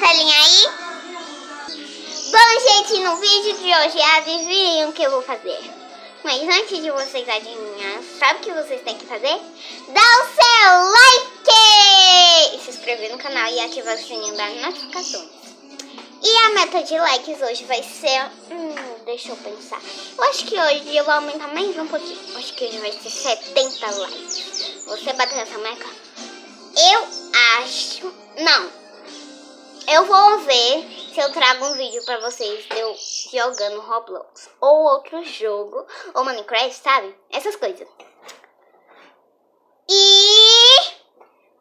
telinha aí? Bom, gente, no vídeo de hoje, adivinhem o que eu vou fazer. Mas antes de vocês adivinhar, sabe o que vocês têm que fazer? Dá o seu like! Se inscrever no canal e ativar o sininho das notificações. E a meta de likes hoje vai ser... deixa eu pensar. Eu acho que hoje eu vou aumentar mais um pouquinho. Eu acho que hoje vai ser 70 likes. Você bater essa meta? Eu acho... Não. Eu vou ver se eu trago um vídeo pra vocês de eu jogando Roblox. Ou outro jogo. Ou Minecraft, sabe? Essas coisas. E...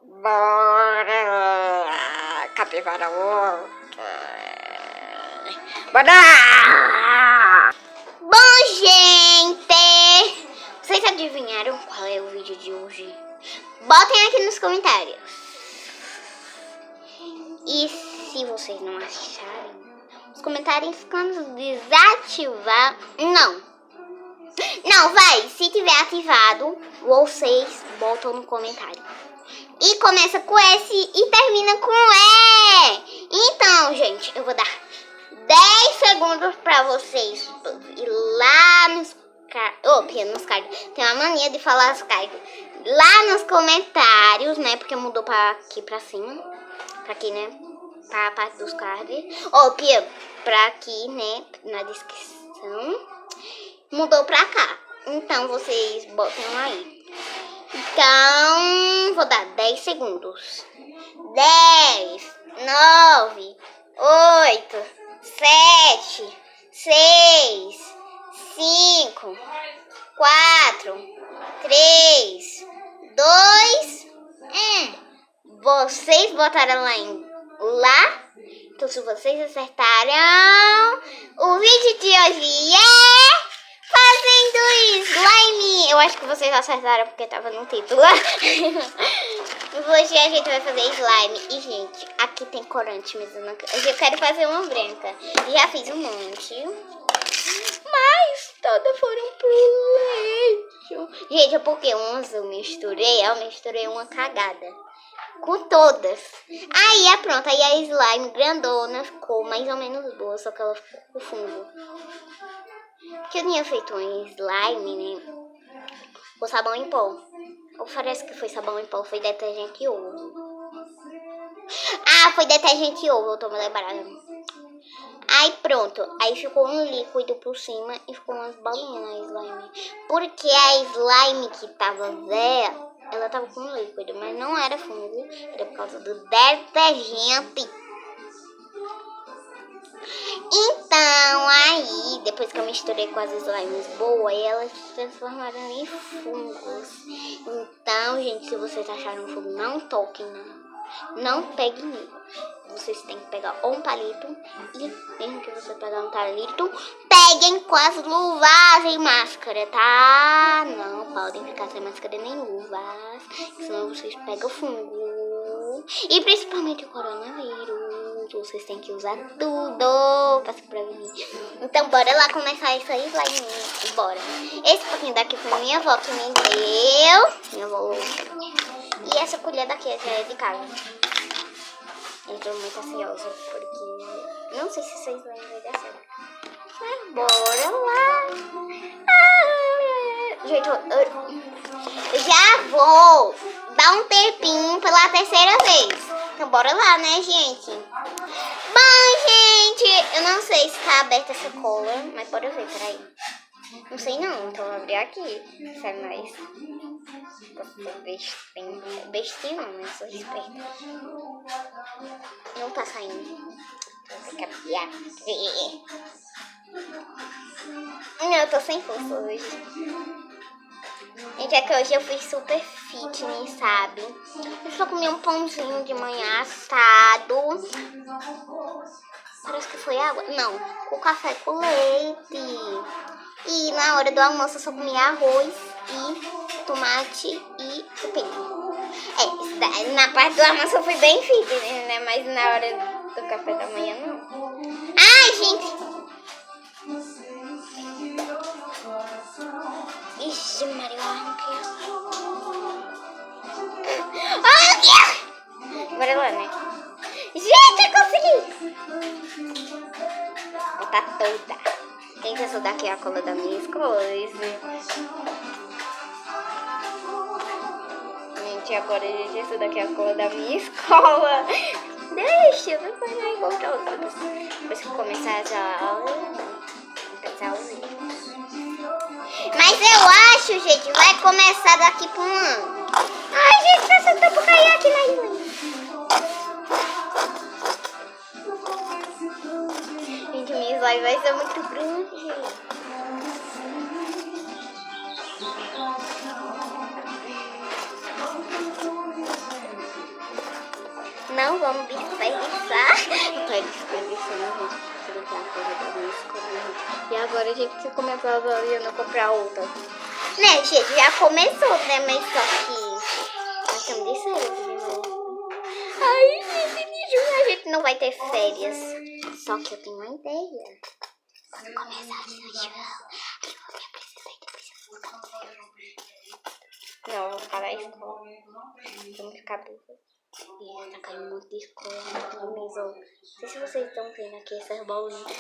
bora! Capivara louca! Bora! Bom, gente! Vocês adivinharam qual é o vídeo de hoje? Botem aqui nos comentários. E se vocês não acharem, os comentários quando desativar... Não, vai. Se tiver ativado, vocês botam no comentário. E começa com S e termina com E. Então, gente, eu vou dar 10 segundos pra vocês ir lá nos cards. Tem uma mania de falar as cards. Lá nos comentários, né? Porque mudou pra aqui pra cima. Pra aqui, né? Pra parte dos cards. Pra aqui, né? Na descrição. Mudou pra cá. Então, vocês botam aí. Então, vou dar 10 segundos. 10, 9, 8, 7, 6, 5, 4, 3, 2, 1. Vocês botaram lá. Então, se vocês acertaram, o vídeo de hoje é fazendo slime. Eu acho que vocês acertaram porque tava no título. Hoje a gente vai fazer slime. E, gente, aqui tem corante, mas eu quero fazer uma branca. Já fiz um monte, mas todas foram pro lixo. Gente, é porque umas eu misturei uma cagada com todas. Aí é pronto. Aí a slime grandona ficou mais ou menos boa, só que ela ficou com fungo. Que eu tinha feito um slime, né? Com sabão em pó. Ou parece que foi sabão em pó, foi detergente e ovo. Ah, foi detergente e ovo, eu tô me lembrando. Aí pronto, aí ficou um líquido por cima e ficou umas bolinhas na slime. Porque a slime que tava velha, ela tava com líquido, mas não era fungo, era por causa do detergente. Então, aí, depois que eu misturei com as slimes boas, elas se transformaram em fungos. Então, gente, se vocês acharam fungo, não toquem, não peguem nele. Vocês têm que pegar um palito e, mesmo que você pegar um palito, peguem com as luvas e máscara, tá? Não podem ficar sem máscara nem luvas, senão vocês pegam fungo. E principalmente o coronavírus. Vocês têm que usar tudo pra se prevenir. Então, bora lá começar essa slime. Bora. Esse pouquinho daqui foi minha avó que me deu. Minha avó. E essa colher daqui é de casa. Eu tô muito ansiosa porque não sei se essa slime vai dar certo. Mas bora lá. Gente, eu já vou dar um tempinho pela terceira vez. Então bora lá, né, gente? Bom, gente, eu não sei se tá aberta essa cola, mas bora ver, peraí. Não sei não, então eu vou abrir aqui. Sai mais. Bestinho não, mas sou esperta. Não tá saindo. Vou ter que abrir. Não, eu tô sem força hoje. Gente, é que hoje eu fui super fitness, sabe? Eu só comi um pãozinho de manhã assado. Parece que foi água. Não, com café com leite. E na hora do almoço eu só comi arroz e tomate e pepino. Na parte do almoço eu fui bem fitness, né? Mas na hora do café da manhã não. Ai, gente! Ixi, Maria, Bora lá, né? Gente, eu consegui! Vou botar toda. Gente, essa daqui é a cola da minha escola. Gente, agora, gente, essa daqui é a cola da minha escola. Deixa, depois eu encontrar outra. Depois que começar a aula, começar os vídeos. Mas eu acho, gente, vai começar daqui por um ano. Ai, gente, essa tampa caiu aqui na ilha. Gente, minha slime vai ser muito grande. Não vamos desperdiçar. Não tô desperdiçando, gente. Tudo que é a coisa da minha escola, gente. E agora a gente se começar a não comprar outra. Né, gente, já começou, né? Mas só que nós estamos de férias, né? Ai, gente, de junho a gente não vai ter férias. Só que eu tenho uma ideia. Quando começar de João, eu vou me apresentar e depois eu vou ficar férias. Não, eu vou ficar na escola. Vamos ficar burra. E tá caindo muito de escola na mesa. Não sei se vocês estão vendo aqui essas bolinhas.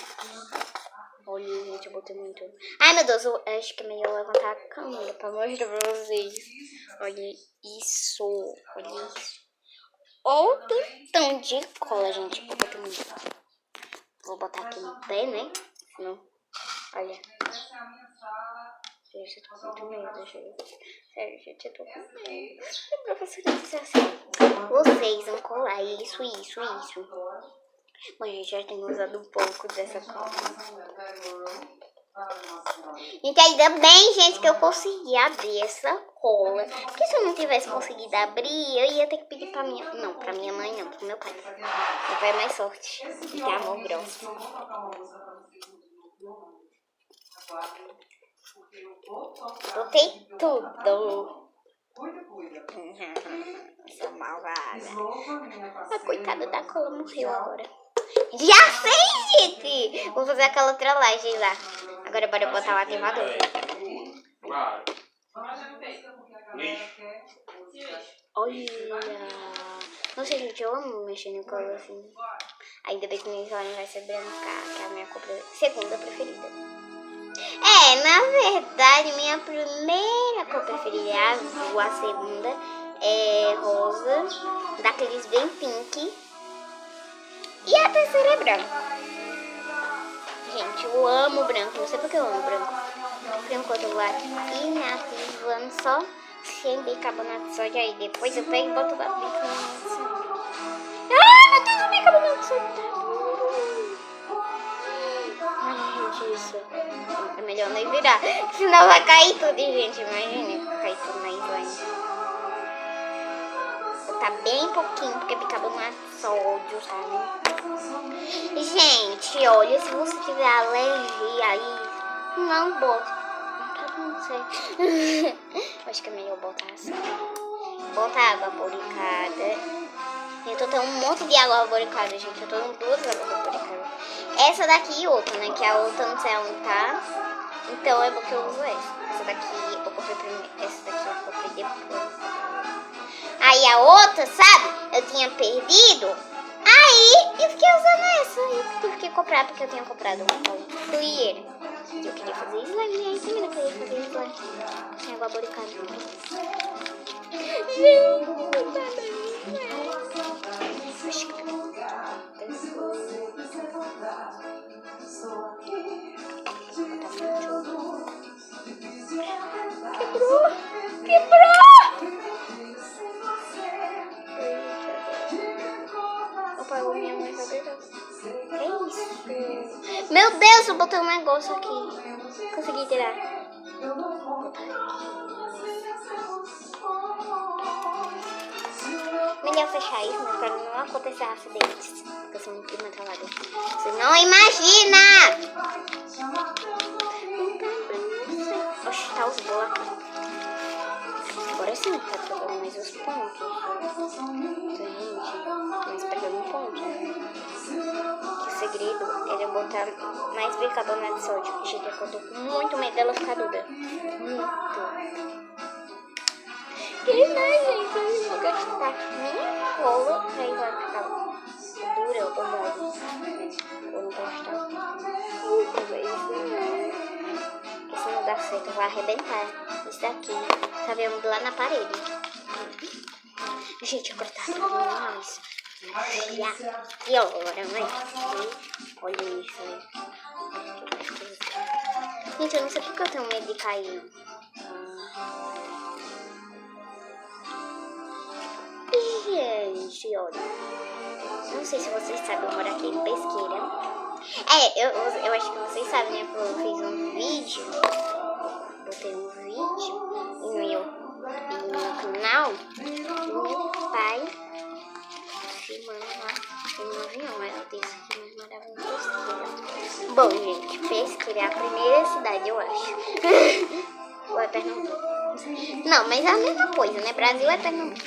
Olha, gente, eu botei muito. Ai, meu Deus, eu acho que é melhor levantar a câmera pra mostrar pra vocês. Olha isso. Olha isso. Olha o tantão de cola, gente. Eu botei muito. Vou botar aqui no pé, né? Não. Olha. Gente, eu tô com muito medo, gente. Sério, gente, eu tô com medo. A professora disse assim: vocês vão colar isso. Mas a gente já tem usado um pouco dessa cola. Então, ainda bem, gente, que eu consegui abrir essa cola. Porque se eu não tivesse conseguido abrir, eu ia ter que pedir pra minha... Não, pra minha mãe não, pro meu pai. Meu pai é mais forte. Tem amor grosso. Botei tudo. Sou malvada. A coitada da cola morreu agora. Já sei, gente! Vou fazer aquela trollagem lá. Agora bora botar o ativador. Olha! Nossa, gente, eu amo mexer no cola assim. Ainda bem que minha slime vai ser branca, que é a minha cor segunda preferida. É, na verdade, minha primeira cor preferida é azul, a segunda é rosa, daqueles bem pink. E a terceira é branco. Gente, eu amo branco. Não sei porque eu amo branco. Por enquanto eu vou inativando só sem bicarbonato de sódio. Aí depois eu pego e boto o bicarbonato de sódio. Ah, meu Deus, o bicarbonato de sódio tá duro. Ai, gente, isso. É melhor nem virar. Senão vai cair tudo, gente. Imagina, cair tudo na slime. Tá bem pouquinho, porque bicarbonato de sódio, sabe? Gente, olha, se você tiver alergia aí, não bota. Não sei. Acho que é melhor botar assim. Bota água boricada. Eu tô tendo um monte de água boricada, gente. Eu tô com duas águas boricadas. Essa daqui e outra, né? Que a outra não sei onde tá. Então é porque eu uso essa. Essa daqui eu comprei primeiro. Essa daqui eu comprei depois. Aí a outra, sabe? Eu tinha perdido. Aí eu fiquei usando essa. Eu tive que comprar porque eu tinha comprado uma do Ier. E eu queria fazer slime. Aí também eu queria fazer slime. Sem água boricada. Quebrou! Apagou minha mãe, tá deitando. Que isso? Meu Deus, eu botei um negócio aqui. Consegui tirar. Melhor fechar isso, né? Pra não acontecer acidentes. Porque eu sou muito controlada. Você não imagina! Oxe, tá os blocos. Agora sim, tá pegando mais os pontos. Gente, mas pegando um ponto. O segredo é botar mais bicarbonato de sódio. Gente, eu tô com muito medo dela ficar dura. Muito. Que mais, gente? Eu vou gastar minha cola pra ir lá ficar dura ou mole. Nossa, então vai arrebentar isso daqui. Tá vendo lá na parede. Gente, agora tá tudo mais. E olha, mãe. Olha isso aí. Gente, eu não sei porque eu tenho medo de cair. Gente, olha. Não sei se vocês sabem, eu moro aqui em Pesqueira. Eu acho que vocês sabem, né? Porque eu fiz um vídeo. Botei um vídeo no meu canal. Do meu pai filmando lá no avião. Ela disse que nós morávamos em Pesqueira. Bom, gente, Pesqueira é a primeira cidade, eu acho. Ou é Pernambuco? Não, mas é a mesma coisa, né? Brasil é Pernambuco.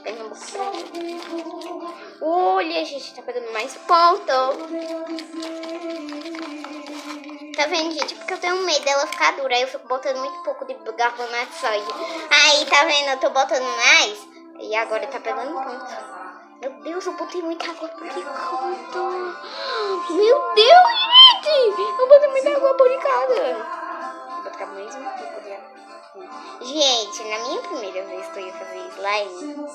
Pernambuco, Brasil. Olha, gente, tá pegando mais ponto. Tá vendo, gente? Porque eu tenho medo dela ficar dura. Aí eu fico botando muito pouco de bicarbonato de sódio. Aí, tá vendo? Eu tô botando mais. E agora tá pegando ponto. Meu Deus, eu botei muita água por enquanto. Meu Deus, gente! Eu botei muita água boricada. Vou botar mais um pouco de água. Gente, na minha primeira vez que eu ia fazer slime, eu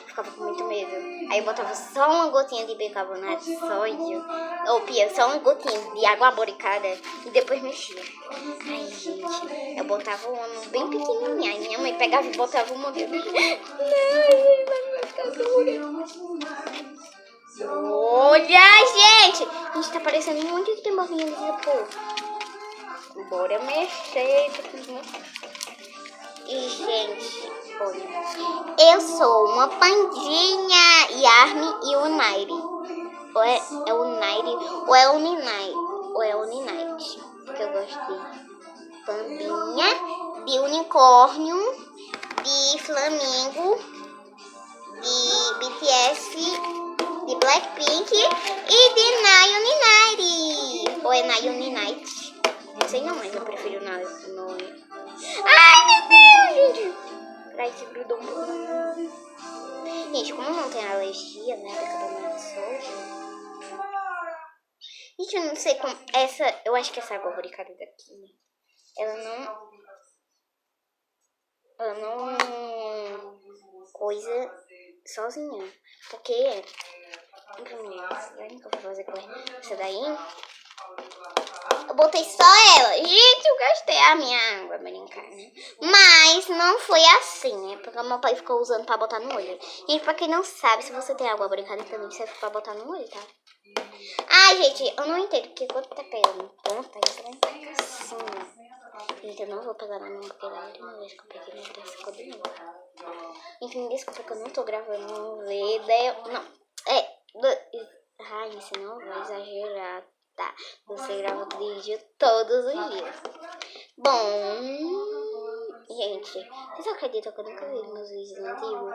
ficava com muito medo. Aí eu botava só uma gotinha de bicarbonato de sódio, ou pia, só uma gotinha de água boricada e depois mexia. Ai, gente, eu botava uma bem pequenininha. Aí minha mãe pegava e botava uma vez. Ai, vai ficar dura. Olha, gente! A gente tá parecendo um monte de tem bolinha de isopor. Bora mexer. E, gente, olha. Eu sou uma Pandinha, Yarme e Unaire. Ou é Unaire, ou é Uninite. Ou é Uninite. Porque eu gosto de Pandinha, de Unicórnio, de Flamengo, de BTS, de Blackpink e de Nayoninite. Ou é Nayoninite. Não sei não, mas eu prefiro o nome. Ai, meu Deus, gente. Peraí, que grudou um pouco. Gente, como eu não tenho alergia, né, da bicarbonato de sódio. Gente, eu não sei como... Eu acho que essa água boricada daqui, ela não coisa sozinha. Porque... Essa daí que eu vou fazer com essa daí... Eu botei só ela. Gente, eu gastei a minha água, brincar, né? Mas não foi assim, né? Porque o meu pai ficou usando pra botar no olho. Gente, pra quem não sabe, se você tem água brincada também, serve pra botar no olho, tá? Ai, gente, eu não entendo. Porque quando tá pegando ponta, isso vai ficar assim, né? Gente, eu não vou pegar na mão, porque na última vez que eu peguei, meu Deus, ficou de novo. Enfim, desculpa que eu não tô gravando um vídeo. Não, ai, isso não vai exagerar. Tá, você grava vídeo todos os dias. Bom, gente, vocês acreditam que eu nunca vi meus vídeos antigos?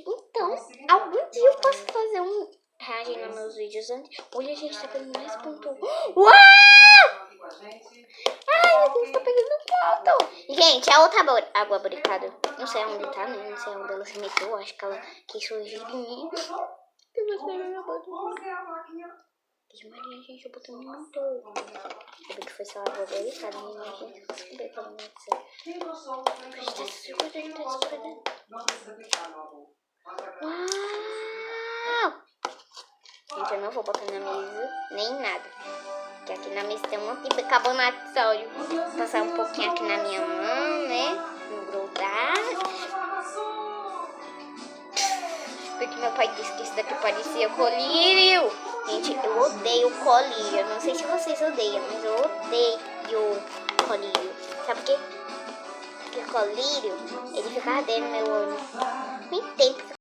Então, algum dia eu posso fazer um reagir nos meus vídeos antigos. Olha, gente, tá pegando mais ponto. Uau! Ai, meu Deus, tá pegando ponto. Gente, a outra água boricada, não sei onde tá, né? Não sei onde ela se meteu. Acho que ela quis surgir de mim. Que você vai me botar. Maria, gente, eu botei muito. Eu vi que foi só a água dele, sabe? Minha gente, eu consigo ver como é que você. Tá escuro, tá escuro. Uau! Gente, eu não vou botar na mesa, nem nada. Porque aqui na mesa tem um monte de bicarbonato de sódio. Vou passar um pouquinho aqui na minha mão, né? Não grudar. Porque meu pai disse que isso daqui parecia colírio. Gente, eu odeio colírio. Eu não sei se vocês odeiam, mas eu odeio colírio. Sabe por quê? Porque colírio, ele fica ardendo no meu olho. Nem tem